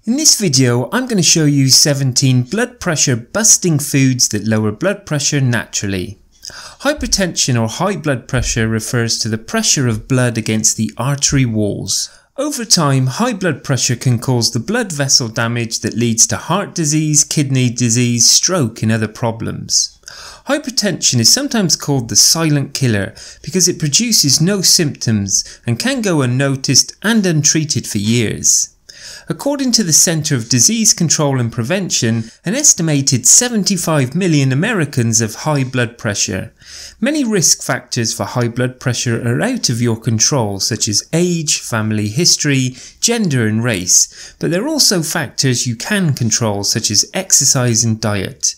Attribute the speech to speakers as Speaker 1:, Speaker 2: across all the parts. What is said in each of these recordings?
Speaker 1: In this video, I'm going to show you 17 blood pressure busting foods that lower blood pressure naturally. Hypertension or high blood pressure refers to the pressure of blood against the artery walls. Over time, high blood pressure can cause the blood vessel damage that leads to heart disease, kidney disease, stroke and other problems. Hypertension is sometimes called the silent killer because it produces no symptoms and can go unnoticed and untreated for years. According to the Centre of Disease Control and Prevention, an estimated 75 million Americans have high blood pressure. Many risk factors for high blood pressure are out of your control, such as age, family history, gender and race, but there are also factors you can control, such as exercise and diet.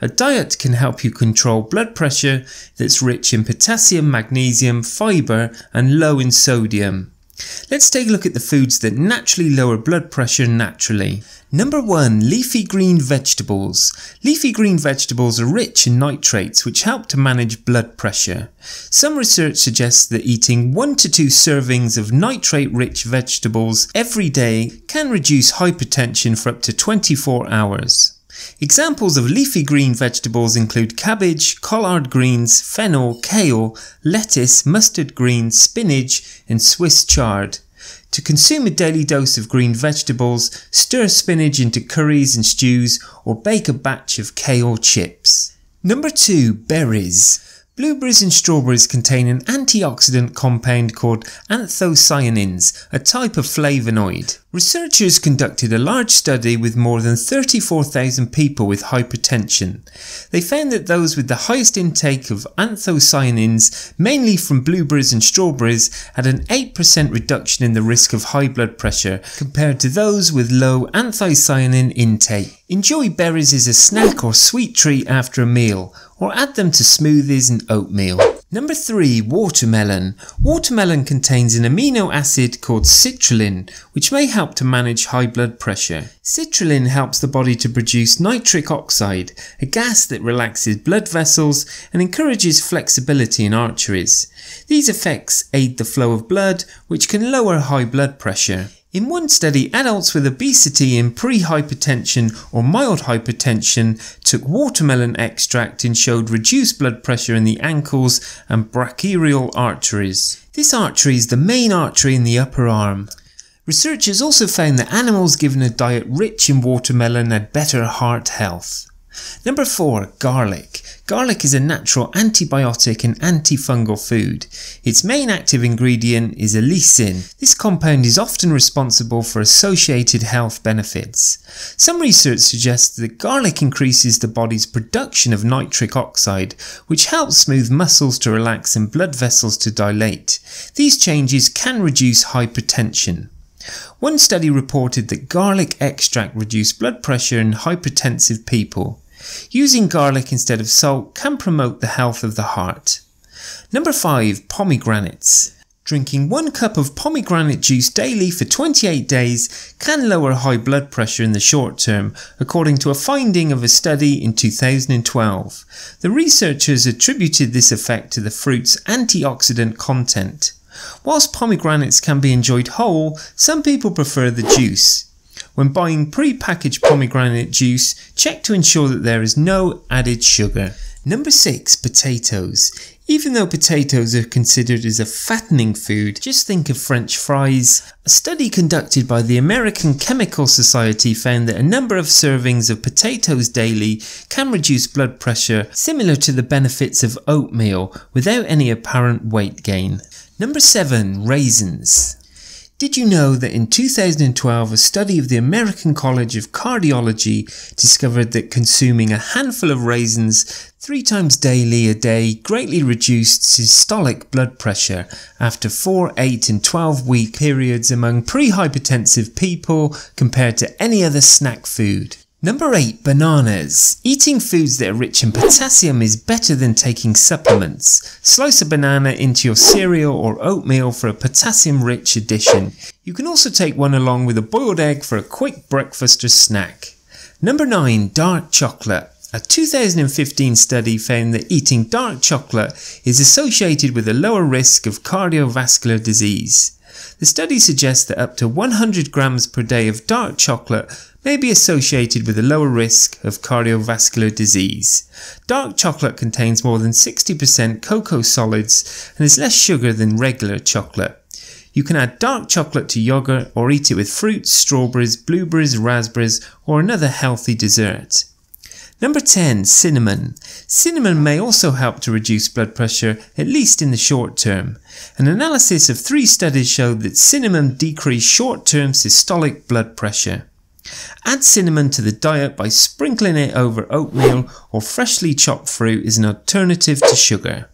Speaker 1: A diet can help you control blood pressure that's rich in potassium, magnesium, fibre and low in sodium. Let's take a look at the foods that naturally lower blood pressure naturally. Number 1. Leafy green vegetables. Leafy green vegetables are rich in nitrates which help to manage blood pressure. Some research suggests that eating 1 to 2 servings of nitrate-rich vegetables every day can reduce hypertension for up to 24 hours. Examples of leafy green vegetables include cabbage, collard greens, fennel, kale, lettuce, mustard greens, spinach and Swiss chard. To consume a daily dose of green vegetables, stir spinach into curries and stews or bake a batch of kale chips. Number 2. Berries. Blueberries and strawberries contain an antioxidant compound called anthocyanins, a type of flavonoid. Researchers conducted a large study with more than 34,000 people with hypertension. They found that those with the highest intake of anthocyanins, mainly from blueberries and strawberries, had an 8% reduction in the risk of high blood pressure compared to those with low anthocyanin intake. Enjoy berries as a snack or sweet treat after a meal, or add them to smoothies and oatmeal. Number 3. Watermelon. Watermelon contains an amino acid called citrulline, which may help to manage high blood pressure. Citrulline helps the body to produce nitric oxide, a gas that relaxes blood vessels and encourages flexibility in arteries. These effects aid the flow of blood, which can lower high blood pressure. In one study, adults with obesity and pre-hypertension or mild hypertension took watermelon extract and showed reduced blood pressure in the ankles and brachial arteries. This artery is the main artery in the upper arm. Researchers also found that animals given a diet rich in watermelon had better heart health. Number 4. Garlic. Garlic is a natural antibiotic and antifungal food. Its main active ingredient is allicin. This compound is often responsible for associated health benefits. Some research suggests that garlic increases the body's production of nitric oxide, which helps smooth muscles to relax and blood vessels to dilate. These changes can reduce hypertension. One study reported that garlic extract reduced blood pressure in hypertensive people. Using garlic instead of salt can promote the health of the heart. Number 5. Pomegranates. Drinking 1 cup of pomegranate juice daily for 28 days can lower high blood pressure in the short term, according to a finding of a study in 2012. The researchers attributed this effect to the fruit's antioxidant content. Whilst pomegranates can be enjoyed whole, some people prefer the juice. When buying pre-packaged pomegranate juice, check to ensure that there is no added sugar. Number 6. Potatoes. Even though potatoes are considered as a fattening food, just think of French fries. A study conducted by the American Chemical Society found that a number of servings of potatoes daily can reduce blood pressure, similar to the benefits of oatmeal, without any apparent weight gain. Number 7. Raisins. Did you know that in 2012 a study of the American College of Cardiology discovered that consuming a handful of raisins 3 times daily a day greatly reduced systolic blood pressure after 4, 8 and 12 week periods among pre-hypertensive people compared to any other snack food? Number 8. Bananas. Eating foods that are rich in potassium is better than taking supplements. Slice a banana into your cereal or oatmeal for a potassium-rich addition. You can also take one along with a boiled egg for a quick breakfast or snack. Number 9. Dark chocolate. A 2015 study found that eating dark chocolate is associated with a lower risk of cardiovascular disease. The study suggests that up to 100 grams per day of dark chocolate may be associated with a lower risk of cardiovascular disease. Dark chocolate contains more than 60% cocoa solids and is less sugar than regular chocolate. You can add dark chocolate to yogurt or eat it with fruits, strawberries, blueberries, raspberries, or another healthy dessert. Number 10. Cinnamon. Cinnamon may also help to reduce blood pressure, at least in the short term. An analysis of 3 studies showed that cinnamon decreased short-term systolic blood pressure. Add cinnamon to the diet by sprinkling it over oatmeal or freshly chopped fruit as an alternative to sugar.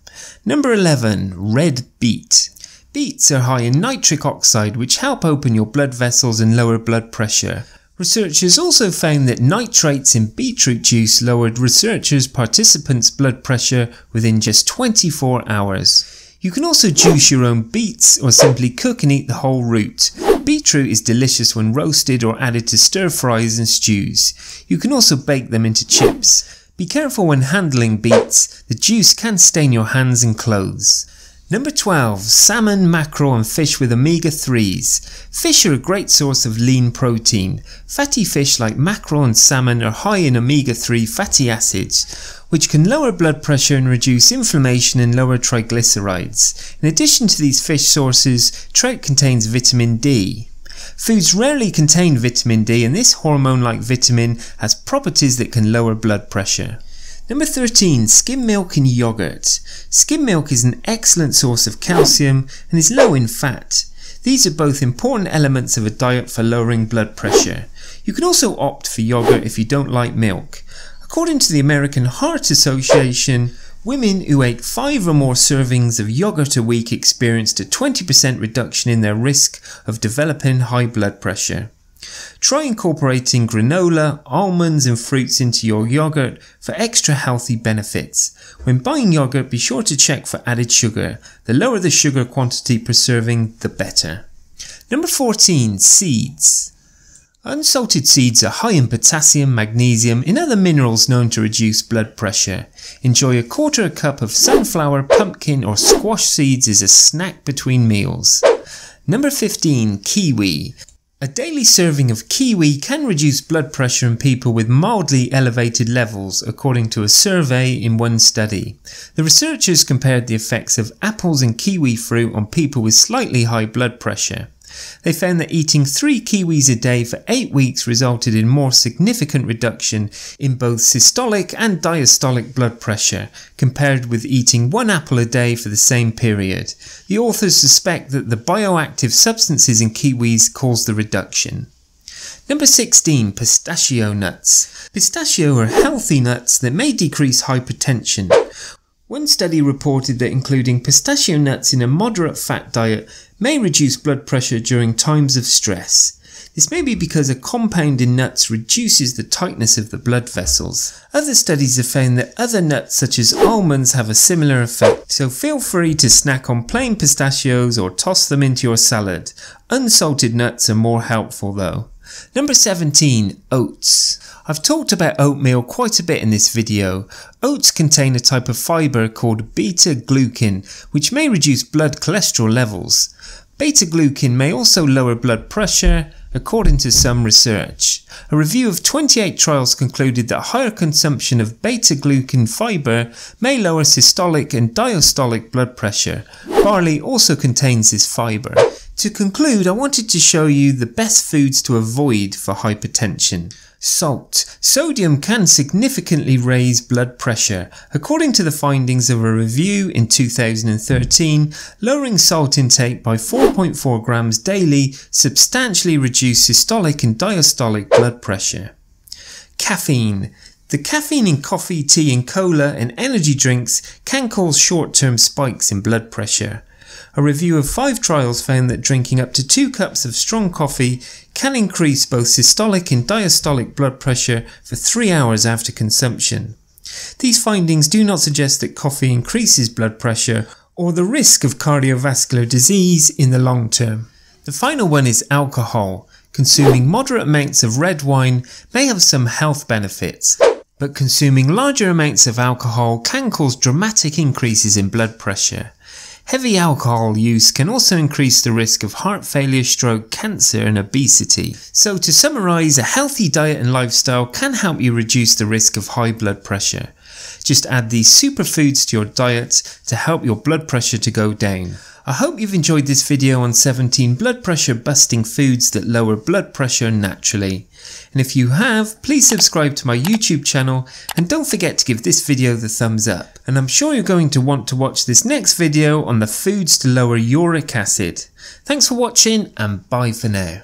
Speaker 1: Number 11. Red beet. Beets are high in nitric oxide, which help open your blood vessels and lower blood pressure. Researchers also found that nitrates in beetroot juice lowered participants' blood pressure within just 24 hours. You can also juice your own beets or simply cook and eat the whole root. Beetroot is delicious when roasted or added to stir fries and stews. You can also bake them into chips. Be careful when handling beets, the juice can stain your hands and clothes. Number 12. Salmon, mackerel and fish with omega-3s. Fish are a great source of lean protein. Fatty fish like mackerel and salmon are high in omega-3 fatty acids, which can lower blood pressure and reduce inflammation and lower triglycerides. In addition to these fish sources, trout contains vitamin D. Foods rarely contain vitamin D, and this hormone-like vitamin has properties that can lower blood pressure. Number 13. Skim milk and yogurt. Skim milk is an excellent source of calcium and is low in fat. These are both important elements of a diet for lowering blood pressure. You can also opt for yogurt if you don't like milk. According to the American Heart Association, women who ate 5 or more servings of yogurt a week experienced a 20% reduction in their risk of developing high blood pressure. Try incorporating granola, almonds and fruits into your yogurt for extra healthy benefits. When buying yogurt, be sure to check for added sugar. The lower the sugar quantity per serving, the better. Number 14. Seeds. Unsalted seeds are high in potassium, magnesium and other minerals known to reduce blood pressure. Enjoy a quarter cup of sunflower, pumpkin or squash seeds as a snack between meals. Number 15. Kiwi. A daily serving of kiwi can reduce blood pressure in people with mildly elevated levels, according to a survey in one study. The researchers compared the effects of apples and kiwi fruit on people with slightly high blood pressure. They found that eating 3 kiwis a day for 8 weeks resulted in more significant reduction in both systolic and diastolic blood pressure, compared with eating 1 apple a day for the same period. The authors suspect that the bioactive substances in kiwis cause the reduction. Number 16. Pistachio nuts. Pistachio are healthy nuts that may decrease hypertension. One study reported that including pistachio nuts in a moderate fat diet may reduce blood pressure during times of stress. This may be because a compound in nuts reduces the tightness of the blood vessels. Other studies have found that other nuts such as almonds have a similar effect, so feel free to snack on plain pistachios or toss them into your salad. Unsalted nuts are more helpful though. Number 17. Oats. I've talked about oatmeal quite a bit in this video. Oats contain a type of fibre called beta-glucan, which may reduce blood cholesterol levels. Beta-glucan may also lower blood pressure, according to some research. A review of 28 trials concluded that higher consumption of beta-glucan fibre may lower systolic and diastolic blood pressure. Barley also contains this fibre. To conclude, I wanted to show you the best foods to avoid for hypertension. Salt. Sodium can significantly raise blood pressure. According to the findings of a review in 2013, lowering salt intake by 4.4 grams daily substantially reduced systolic and diastolic blood pressure. Caffeine. The caffeine in coffee, tea and cola and energy drinks can cause short-term spikes in blood pressure. A review of 5 trials found that drinking up to 2 cups of strong coffee can increase both systolic and diastolic blood pressure for 3 hours after consumption. These findings do not suggest that coffee increases blood pressure or the risk of cardiovascular disease in the long term. The final one is alcohol. Consuming moderate amounts of red wine may have some health benefits, but consuming larger amounts of alcohol can cause dramatic increases in blood pressure. Heavy alcohol use can also increase the risk of heart failure, stroke, cancer and obesity. So to summarise, a healthy diet and lifestyle can help you reduce the risk of high blood pressure. Just add these superfoods to your diet to help your blood pressure to go down. I hope you've enjoyed this video on 17 blood pressure busting foods that lower blood pressure naturally. And if you have, please subscribe to my YouTube channel and don't forget to give this video the thumbs up. And I'm sure you're going to want to watch this next video on the foods to lower uric acid. Thanks for watching and bye for now.